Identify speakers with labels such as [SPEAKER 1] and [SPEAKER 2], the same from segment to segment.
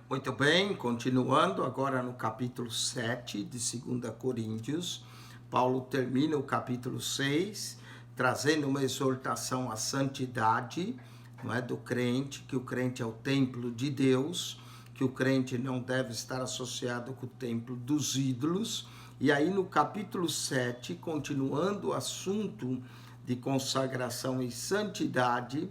[SPEAKER 1] Muito bem, continuando agora no capítulo 7 de 2 Coríntios, Paulo termina o capítulo 6, trazendo uma exortação à santidade, não é, do crente, que o crente é o templo de Deus, que o crente não deve estar associado com o templo dos ídolos. E aí no capítulo 7, continuando o assunto de consagração e santidade,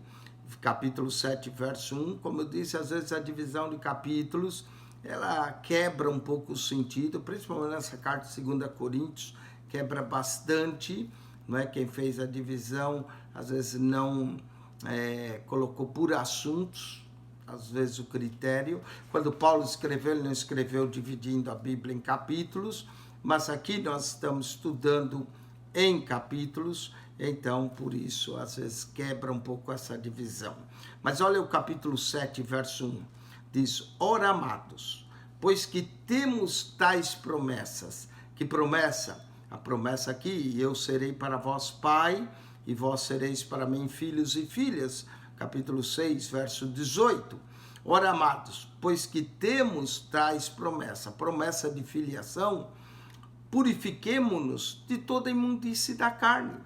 [SPEAKER 1] capítulo 7, verso 1, como eu disse, às vezes a divisão de capítulos, ela quebra um pouco o sentido, principalmente nessa carta de 2 Coríntios, quebra bastante, não é? Quem fez a divisão, às vezes não colocou por assuntos, às vezes o critério. Quando Paulo escreveu, ele não escreveu dividindo a Bíblia em capítulos, mas aqui nós estamos estudando em capítulos, então por isso às vezes quebra um pouco essa divisão. Mas olha o capítulo 7, verso 1, diz: ora, amados, pois que temos tais promessas. Que promessa? A promessa aqui: eu serei para vós pai, e vós sereis para mim filhos e filhas. Capítulo 6, verso 18. Ora, amados, pois que temos tais promessas, promessa de filiação, purifiquemo-nos de toda imundície da carne.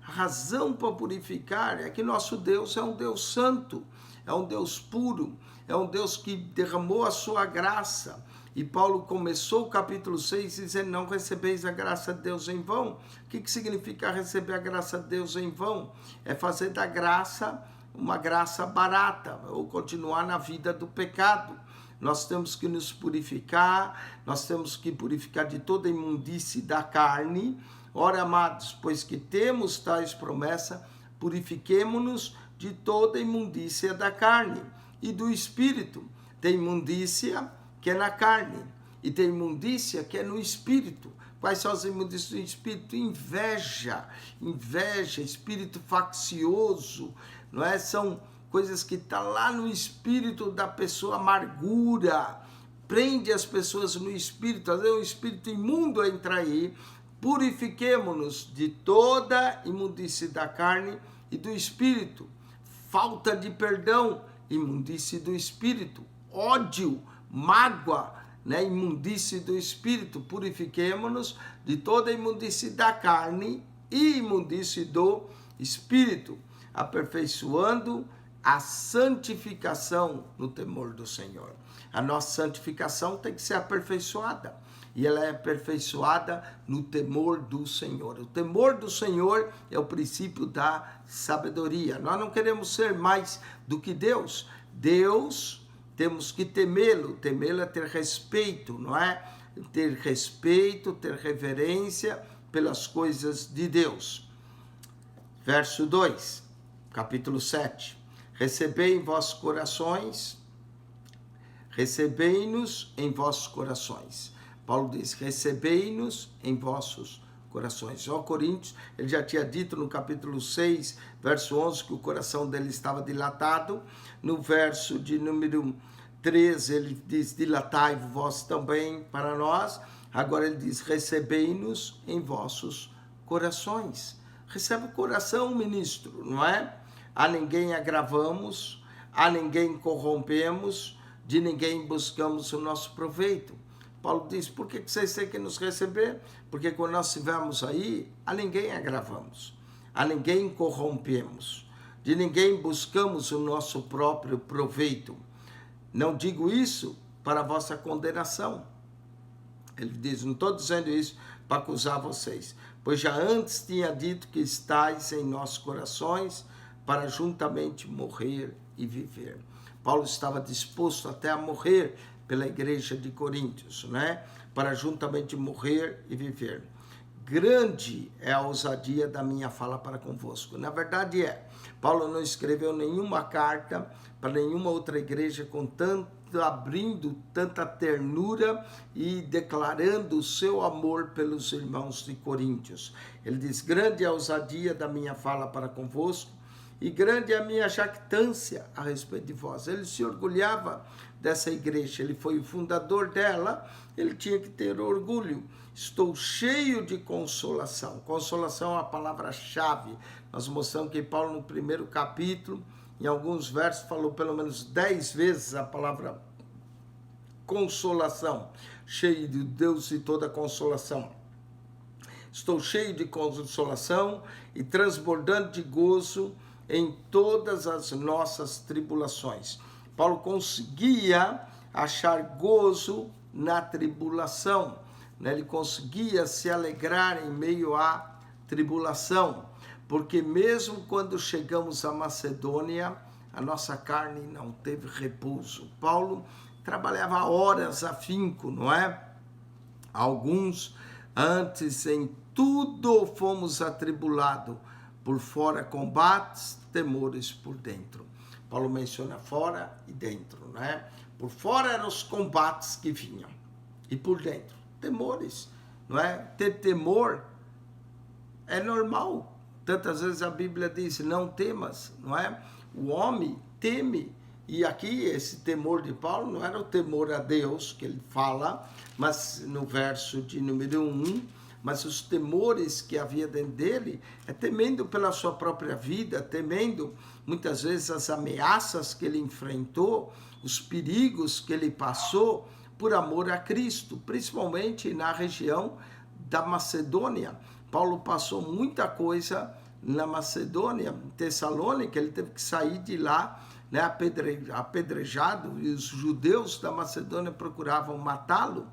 [SPEAKER 1] A razão para purificar é que nosso Deus é um Deus santo, é um Deus puro, é um Deus que derramou a sua graça. E Paulo começou o capítulo 6 dizendo: não recebeis a graça de Deus em vão. O que significa receber a graça de Deus em vão? É fazer da graça uma graça barata, ou continuar na vida do pecado. Nós temos que nos purificar, nós temos que purificar de toda imundície da carne. Ora, amados, pois que temos tais promessas, purifiquemo-nos de toda imundícia da carne e do espírito. Tem imundícia que é na carne e tem imundícia que é no espírito. Quais são as imundícias do espírito? Inveja, espírito faccioso, não é? São coisas que estão lá no espírito da pessoa, amargura, prende as pessoas no espírito, às vezes o espírito imundo entra aí. Purifiquemo-nos de toda imundície da carne e do espírito. Falta de perdão, imundície do espírito. Ódio, mágoa, né? Imundície do espírito. Purifiquemo-nos de toda imundície da carne e imundície do espírito, aperfeiçoando a santificação no temor do Senhor. A nossa santificação tem que ser aperfeiçoada, e ela é aperfeiçoada no temor do Senhor. O temor do Senhor é o princípio da sabedoria. Nós não queremos ser mais do que Deus. Deus, temos que temê-lo. Temê-lo é ter respeito, não é? Ter respeito, ter reverência pelas coisas de Deus. Verso 2, capítulo 7. Recebei em vossos corações, recebei-nos em vossos corações. Paulo diz: recebei-nos em vossos corações. Ó Coríntios, ele já tinha dito no capítulo 6, verso 11, que o coração dele estava dilatado. No verso de número 13, ele diz: dilatai-vos vós também para nós. Agora ele diz: recebei-nos em vossos corações. Recebe o coração, ministro, não é? A ninguém agravamos, a ninguém corrompemos, de ninguém buscamos o nosso proveito. Paulo diz: por que vocês têm que nos receber? Porque quando nós estivermos aí, a ninguém agravamos, a ninguém corrompemos, de ninguém buscamos o nosso próprio proveito. Não digo isso para a vossa condenação. Ele diz: não estou dizendo isso para acusar vocês, pois já antes tinha dito que estáis em nossos corações para juntamente morrer e viver. Paulo estava disposto até a morrer pela igreja de Coríntios, né? Para juntamente morrer e viver. Grande é a ousadia da minha fala para convosco. Na verdade Paulo não escreveu nenhuma carta para nenhuma outra igreja com abrindo tanta ternura e declarando o seu amor pelos irmãos de Coríntios. Ele diz: grande é a ousadia da minha fala para convosco, e grande é a minha jactância a respeito de vós. Ele se orgulhava dessa igreja, ele foi o fundador dela, ele tinha que ter orgulho. Estou cheio de consolação. Consolação é a palavra-chave. Nós mostramos que Paulo, no primeiro capítulo, em alguns versos, falou pelo menos 10 vezes a palavra consolação, cheio de Deus e toda consolação. Estou cheio de consolação e transbordando de gozo em todas as nossas tribulações. Paulo conseguia achar gozo na tribulação, né? Ele conseguia se alegrar em meio à tribulação, porque mesmo quando chegamos à Macedônia, a nossa carne não teve repouso. Paulo trabalhava horas afinco, não é? Alguns antes em tudo fomos atribulados, por fora combates, temores por dentro. Paulo menciona fora e dentro, né? Por fora eram os combates que vinham, e por dentro, temores, não é? Ter temor é normal. Tantas vezes a Bíblia diz, não temas, não é? O homem teme, e aqui esse temor de Paulo não era o temor a Deus, que ele fala, mas no verso de número 1, mas os temores que havia dentro dele é temendo pela sua própria vida, temendo muitas vezes as ameaças que ele enfrentou, os perigos que ele passou por amor a Cristo, principalmente na região da Macedônia. Paulo passou muita coisa na Macedônia, em Tessalônica, ele teve que sair de lá, né, apedrejado, e os judeus da Macedônia procuravam matá-lo,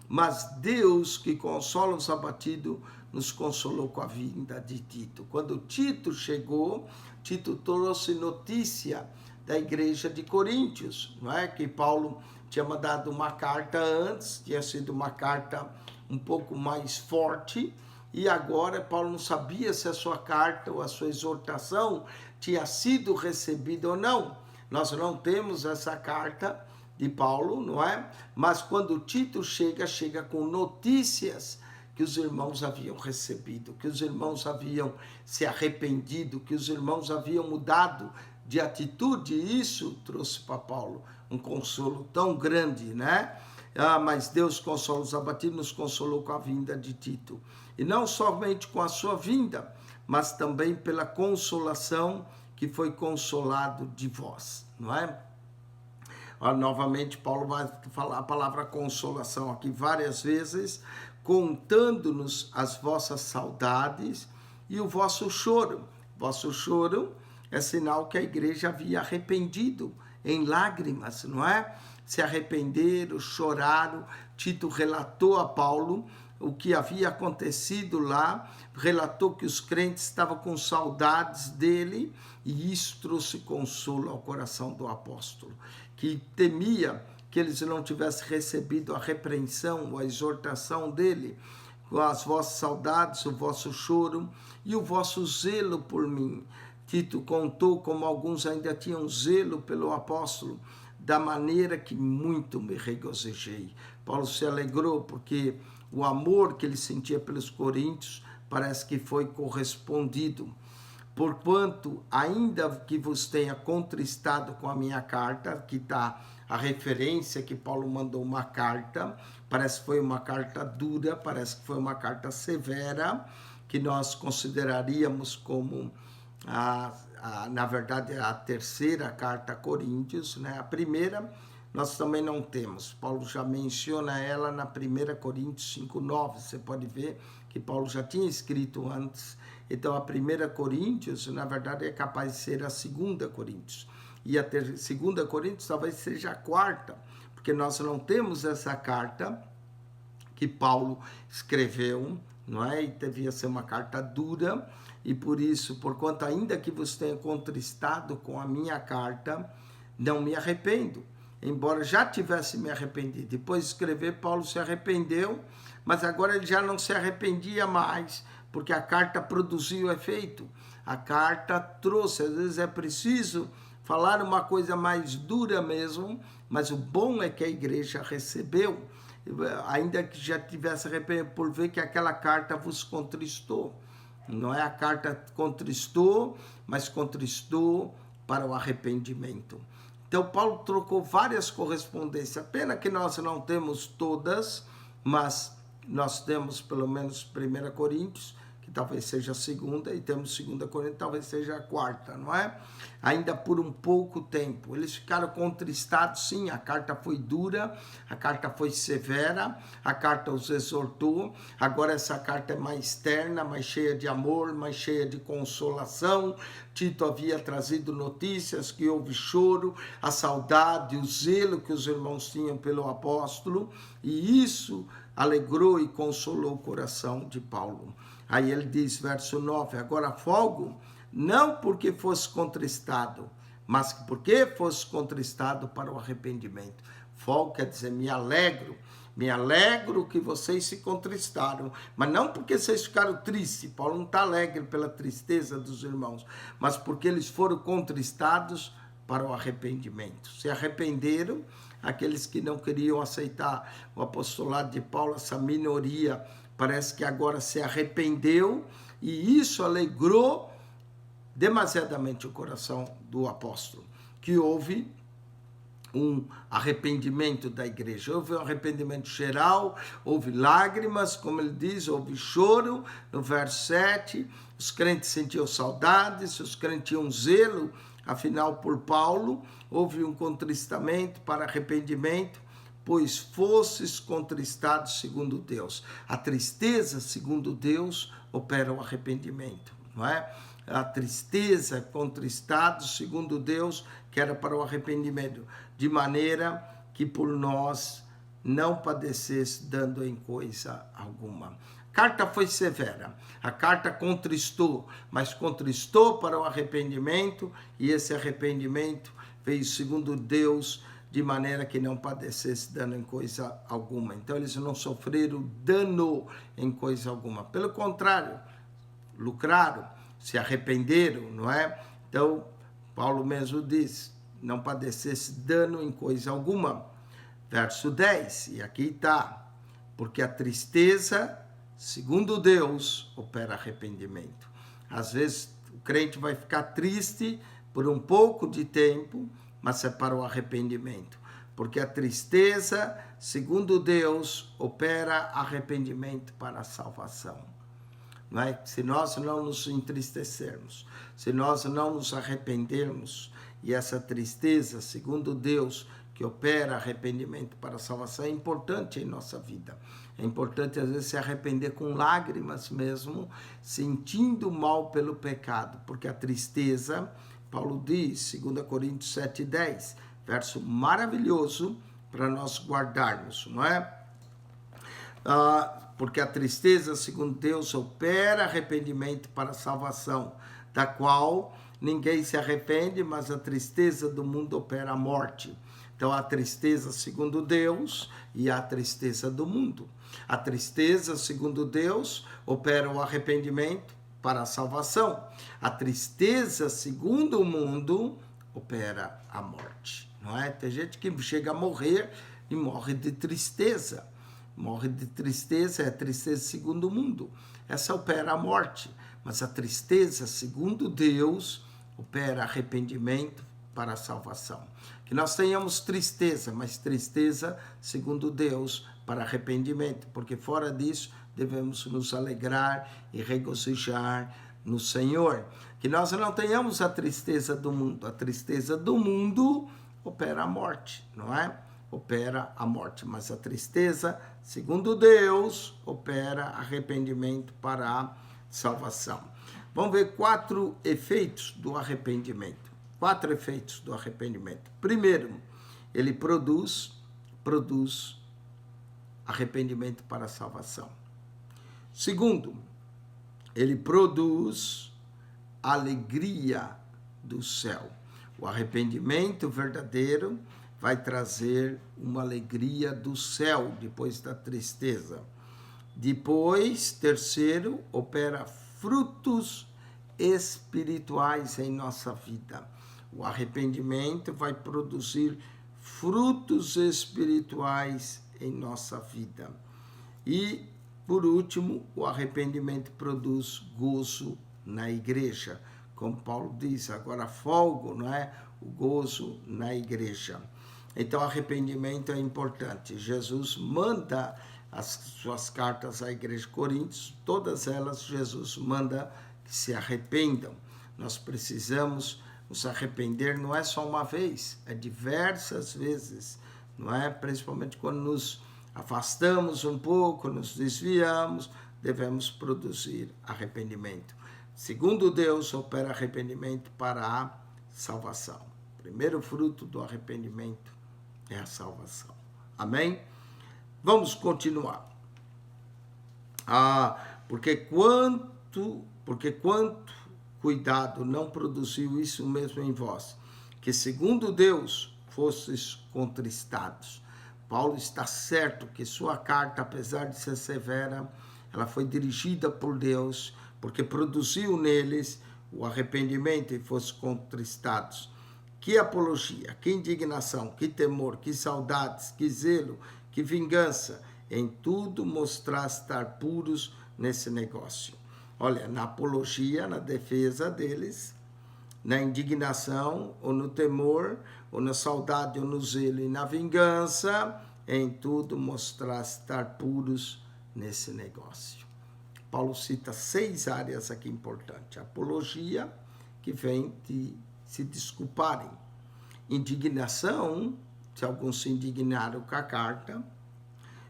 [SPEAKER 1] mas Deus, que consola os abatidos, nos consolou com a vinda de Tito. Quando Tito chegou, Tito trouxe notícia da igreja de Coríntios, não é? Que Paulo tinha mandado uma carta antes, tinha sido uma carta um pouco mais forte, e agora Paulo não sabia se a sua carta ou a sua exortação tinha sido recebida ou não. Nós não temos essa carta de Paulo, não é? Mas quando Tito chega com notícias que os irmãos haviam recebido, que os irmãos haviam se arrependido, que os irmãos haviam mudado de atitude, e isso trouxe para Paulo um consolo tão grande, né? Mas Deus consola os abatidos, nos consolou com a vinda de Tito. E não somente com a sua vinda, mas também pela consolação que foi consolado de vós, não é? Novamente, Paulo vai falar a palavra consolação aqui várias vezes, contando-nos as vossas saudades e o vosso choro. Vosso choro é sinal que a igreja havia arrependido em lágrimas, não é? Se arrependeram, choraram. Tito relatou a Paulo o que havia acontecido lá, relatou que os crentes estavam com saudades dele, e isso trouxe consolo ao coração do apóstolo, que temia que eles não tivessem recebido a repreensão ou a exortação dele, com as vossas saudades, o vosso choro e o vosso zelo por mim. Tito contou como alguns ainda tinham zelo pelo apóstolo, da maneira que muito me regozijei. Paulo se alegrou porque o amor que ele sentia pelos coríntios parece que foi correspondido. Porquanto, ainda que vos tenha contristado com a minha carta, aqui está a referência que Paulo mandou uma carta, parece que foi uma carta dura, parece que foi uma carta severa, que nós consideraríamos como, na verdade, a terceira carta a Coríntios, né? A primeira nós também não temos. Paulo já menciona ela na 1 Coríntios 5:9. Você pode ver que Paulo já tinha escrito antes. Então, a 1 Coríntios, na verdade, é capaz de ser a 2 Coríntios. E a 2 Coríntios talvez seja a quarta, porque nós não temos essa carta que Paulo escreveu, não é? E devia ser uma carta dura, e por isso, porquanto ainda que vos tenha contristado com a minha carta, não me arrependo. Embora já tivesse me arrependido. Depois de escrever, Paulo se arrependeu, mas agora ele já não se arrependia mais, porque a carta produziu efeito. A carta trouxe, às vezes é preciso falar uma coisa mais dura mesmo, mas o bom é que a igreja recebeu, ainda que já tivesse arrependido, por ver que aquela carta vos contristou. Não é a carta contristou, mas contristou para o arrependimento. Então, Paulo trocou várias correspondências. Pena que nós não temos todas, mas nós temos pelo menos 1 Coríntios, que talvez seja a segunda, e temos 2 Coríntios, talvez seja a quarta, não é? Ainda por um pouco tempo. Eles ficaram contristados, sim, a carta foi dura, a carta foi severa, a carta os exortou. Agora essa carta é mais terna, mais cheia de amor, mais cheia de consolação. Tito havia trazido notícias que houve choro, a saudade, o zelo que os irmãos tinham pelo apóstolo, e isso alegrou e consolou o coração de Paulo. Aí ele diz, verso 9, agora folgo, não porque fosse contristado, mas porque fosse contristado para o arrependimento. Folgo quer dizer, me alegro que vocês se contristaram, mas não porque vocês ficaram tristes. Paulo não está alegre pela tristeza dos irmãos, mas porque eles foram contristados para o arrependimento. Se arrependeram, aqueles que não queriam aceitar o apostolado de Paulo, essa minoria, parece que agora se arrependeu, e isso alegrou demasiadamente o coração do apóstolo, que houve um arrependimento da igreja. Houve um arrependimento geral, houve lágrimas, como ele diz, houve choro, no verso 7, os crentes sentiam saudades, os crentes tinham zelo, afinal, por Paulo, houve um contristamento para arrependimento, pois fosses contristados segundo Deus. A tristeza, segundo Deus, opera o arrependimento, não é? A tristeza, contristados, segundo Deus, que era para o arrependimento, de maneira que por nós não padecesse dando em coisa alguma. A carta foi severa, a carta contristou, mas contristou para o arrependimento, e esse arrependimento veio segundo Deus, de maneira que não padecesse dano em coisa alguma. Então eles não sofreram dano em coisa alguma. Pelo contrário, lucraram, se arrependeram, não é? Então, Paulo mesmo diz, não padecesse dano em coisa alguma. Verso 10, e aqui está, porque a tristeza, segundo Deus, opera arrependimento. Às vezes o crente vai ficar triste por um pouco de tempo, mas é para o arrependimento. Porque a tristeza, segundo Deus, opera arrependimento para a salvação. Não é? Se nós não nos entristecermos, se nós não nos arrependermos, e essa tristeza, segundo Deus, que opera arrependimento para a salvação, é importante em nossa vida. É importante, às vezes, se arrepender com lágrimas mesmo, sentindo mal pelo pecado, porque a tristeza, Paulo diz, 2 Coríntios 7,10, verso maravilhoso para nós guardarmos, não é? Porque a tristeza, segundo Deus, opera arrependimento para a salvação, da qual ninguém se arrepende, mas a tristeza do mundo opera a morte. Então, a tristeza, segundo Deus, e a tristeza do mundo. A tristeza, segundo Deus, opera o arrependimento para a salvação. A tristeza, segundo o mundo, opera a morte. Não é? Tem gente que chega a morrer e morre de tristeza. Morre de tristeza, é a tristeza segundo o mundo. Essa opera a morte. Mas a tristeza, segundo Deus, opera arrependimento para a salvação. Que nós tenhamos tristeza, mas tristeza, segundo Deus, para arrependimento. Porque fora disso, devemos nos alegrar e regozijar no Senhor. Que nós não tenhamos a tristeza do mundo. A tristeza do mundo opera a morte, não é? Opera a morte, mas a tristeza, segundo Deus, opera arrependimento para a salvação. Vamos ver 4 efeitos do arrependimento. 4 efeitos do arrependimento. Primeiro, ele produz arrependimento para a salvação. Segundo, ele produz alegria do céu. O arrependimento verdadeiro vai trazer uma alegria do céu depois da tristeza. Depois, terceiro, opera frutos espirituais em nossa vida. O arrependimento vai produzir frutos espirituais em nossa vida. E, por último, o arrependimento produz gozo na igreja. Como Paulo diz, agora folgo, não é? O gozo na igreja. Então, arrependimento é importante. Jesus manda as suas cartas à igreja de Coríntios, todas elas Jesus manda que se arrependam. Nós precisamos nos arrepender, não é só uma vez, é diversas vezes, não é? Principalmente quando nos afastamos um pouco, nos desviamos, devemos produzir arrependimento. Segundo Deus, opera arrependimento para a salvação. O primeiro fruto do arrependimento é a salvação. Amém? Vamos continuar. Porque quanto cuidado não produziu isso mesmo em vós, que segundo Deus fostes contristados. Paulo está certo que sua carta, apesar de ser severa, ela foi dirigida por Deus, porque produziu neles o arrependimento e fossem contristados. Que apologia, que indignação, que temor, que saudades, que zelo, que vingança, em tudo mostrar estar puros nesse negócio. Olha, na apologia, na defesa deles, na indignação, ou no temor, ou na saudade, ou no zelo, e na vingança, em tudo mostrar estar puros nesse negócio. Paulo cita 6 áreas aqui importantes. Apologia, que vem de se desculparem. Indignação, se alguns se indignaram com a carta,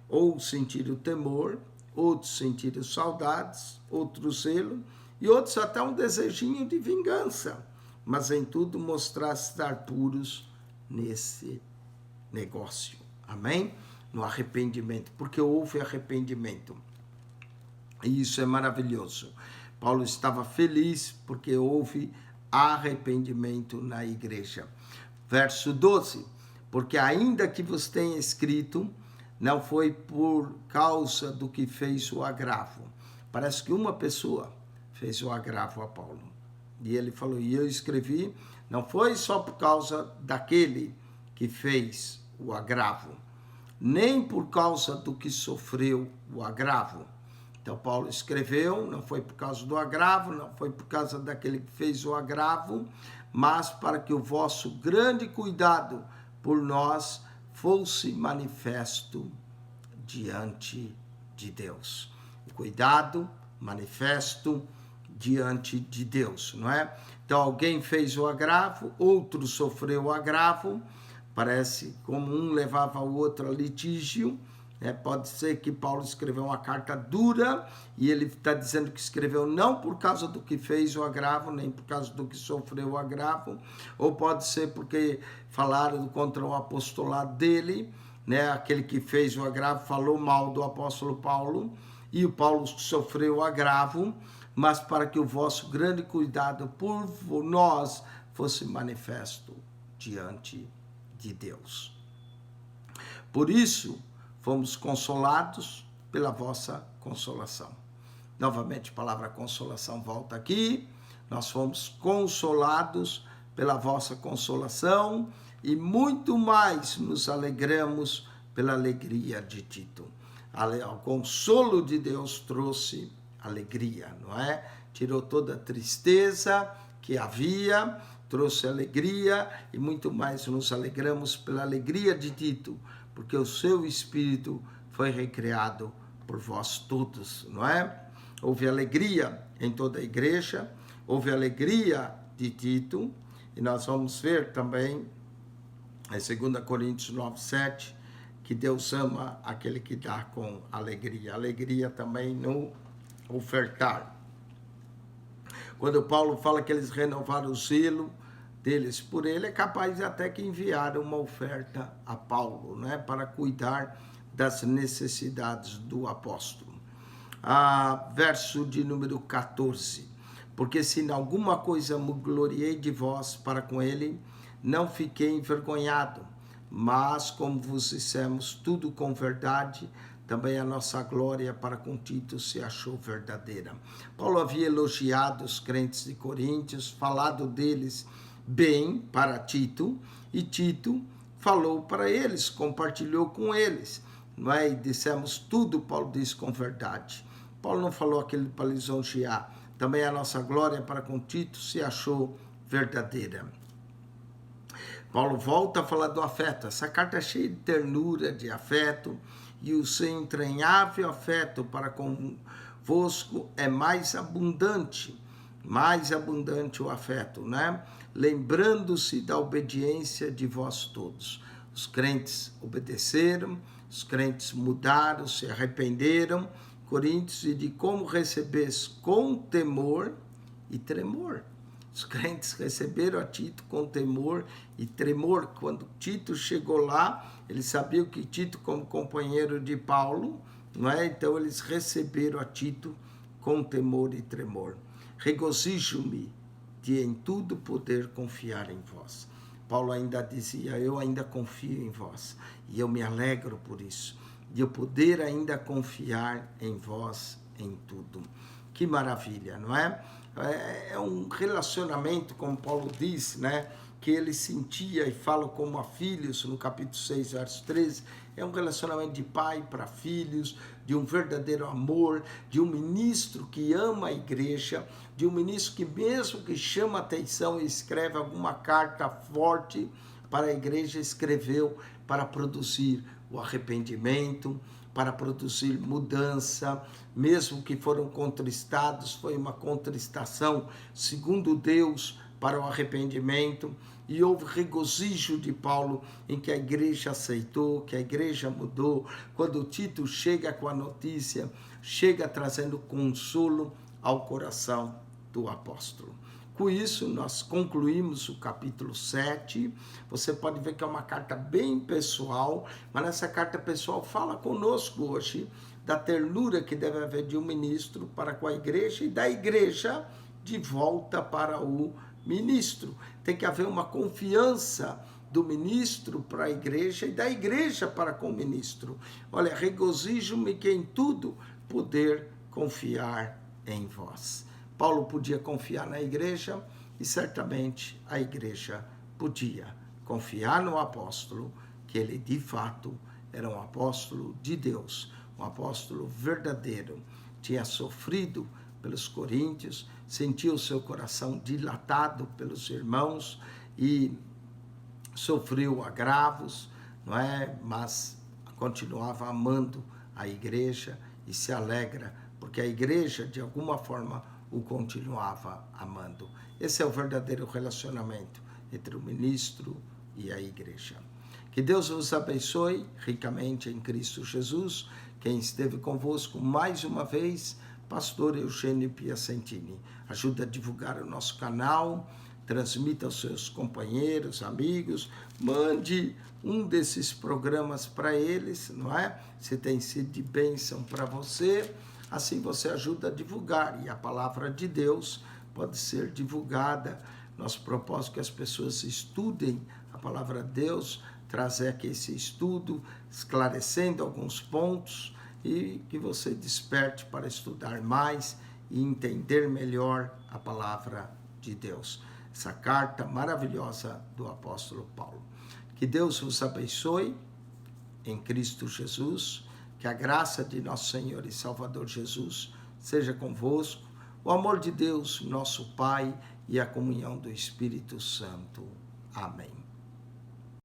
[SPEAKER 1] ou sentiram temor, outros sentiram saudades, outros zelo, e outros até um desejinho de vingança, mas em tudo mostrar estar puros nesse negócio. Amém? No arrependimento, porque houve arrependimento. E isso é maravilhoso. Paulo estava feliz porque houve arrependimento na igreja. Verso 12, porque ainda que vos tenha escrito, não foi por causa do que fez o agravo. Parece que uma pessoa fez o agravo a Paulo. E ele falou, e eu escrevi, não foi só por causa daquele que fez o agravo, nem por causa do que sofreu o agravo. Então Paulo escreveu, não foi por causa do agravo, não foi por causa daquele que fez o agravo, mas para que o vosso grande cuidado por nós fosse manifesto diante de Deus. O cuidado manifesto diante de Deus, não é? Então alguém fez o agravo, outro sofreu o agravo, parece como um levava o outro a litígio. Pode ser que Paulo escreveu uma carta dura e ele está dizendo que escreveu não por causa do que fez o agravo, nem por causa do que sofreu o agravo, ou pode ser porque falaram contra o apostolado dele, né? Aquele que fez o agravo falou mal do apóstolo Paulo e o Paulo sofreu o agravo, mas para que o vosso grande cuidado por nós fosse manifesto diante de Deus. Por isso, fomos consolados pela vossa consolação. Novamente, a palavra consolação volta aqui. Nós fomos consolados pela vossa consolação e muito mais nos alegramos pela alegria de Tito. O consolo de Deus trouxe alegria, não é? Tirou toda a tristeza que havia, trouxe alegria e muito mais nos alegramos pela alegria de Tito, porque o seu espírito foi recriado por vós todos, não é? Houve alegria em toda a igreja, houve alegria de Tito, e nós vamos ver também, em 2 Coríntios 9, 7, que Deus ama aquele que dá com alegria. Alegria também no ofertar. Quando Paulo fala que eles renovaram o zelo deles por ele, é capaz de até que enviar uma oferta a Paulo, né, para cuidar das necessidades do apóstolo. Verso de número 14. Porque se em alguma coisa me gloriei de vós para com ele, não fiquei envergonhado, mas como vos dissemos tudo com verdade, também a nossa glória para com Tito se achou verdadeira. Paulo havia elogiado os crentes de Coríntios, falado deles bem para Tito, e Tito falou para eles, compartilhou com eles, não é? E dissemos tudo, Paulo diz, com verdade. Paulo não falou aquilo para lisonjear. Também a nossa glória para com Tito se achou verdadeira. Paulo volta a falar do afeto. Essa carta é cheia de ternura, de afeto, e o seu entranhável afeto para convosco é mais abundante o afeto, né? Lembrando-se da obediência de vós todos. Os crentes obedeceram, os crentes mudaram, se arrependeram, Coríntios, e de como recebes com temor e tremor. Os crentes receberam a Tito com temor e tremor. Quando Tito chegou lá, eles sabiam que Tito, como companheiro de Paulo, não é? Então eles receberam a Tito com temor e tremor. Regozijo-me de em tudo poder confiar em vós. Paulo ainda dizia, eu ainda confio em vós, e eu me alegro por isso, de eu poder ainda confiar em vós em tudo. Que maravilha, não é? É um relacionamento, como Paulo diz, né? Que ele sentia e fala como a filhos, no capítulo 6, verso 13, é um relacionamento de pai para filhos, de um verdadeiro amor, de um ministro que ama a igreja, de um ministro que mesmo que chama atenção e escreve alguma carta forte para a igreja, escreveu para produzir o arrependimento, para produzir mudança, mesmo que foram contristados, foi uma contristação segundo Deus para o arrependimento, e houve regozijo de Paulo em que a igreja aceitou, que a igreja mudou. Quando Tito chega com a notícia, chega trazendo consolo ao coração do apóstolo. Com isso, nós concluímos o capítulo 7. Você pode ver que é uma carta bem pessoal, mas nessa carta pessoal fala conosco hoje da ternura que deve haver de um ministro para com a igreja e da igreja de volta para o ministro. Tem que haver uma confiança do ministro para a igreja e da igreja para com o ministro. Olha, regozijo-me que em tudo poder confiar em vós. Paulo podia confiar na igreja e certamente a igreja podia confiar no apóstolo, que ele de fato era um apóstolo de Deus, um apóstolo verdadeiro. Tinha sofrido pelos coríntios, sentia o seu coração dilatado pelos irmãos e sofreu agravos, não é? Mas continuava amando a igreja e se alegra, porque a igreja de alguma forma o continuava amando. Esse é o verdadeiro relacionamento entre o ministro e a igreja. Que Deus vos abençoe ricamente em Cristo Jesus. Quem esteve convosco mais uma vez, pastor Eugênio Piacentini. Ajuda a divulgar o nosso canal, transmita aos seus companheiros, amigos, mande um desses programas para eles, não é? Se tem sido de bênção para você, assim você ajuda a divulgar, e a palavra de Deus pode ser divulgada. Nosso propósito é que as pessoas estudem a palavra de Deus, trazer aqui esse estudo, esclarecendo alguns pontos, e que você desperte para estudar mais e entender melhor a palavra de Deus. Essa carta maravilhosa do apóstolo Paulo. Que Deus vos abençoe em Cristo Jesus, que a graça de nosso Senhor e Salvador Jesus seja convosco, o amor de Deus, nosso Pai, e a comunhão do Espírito Santo. Amém.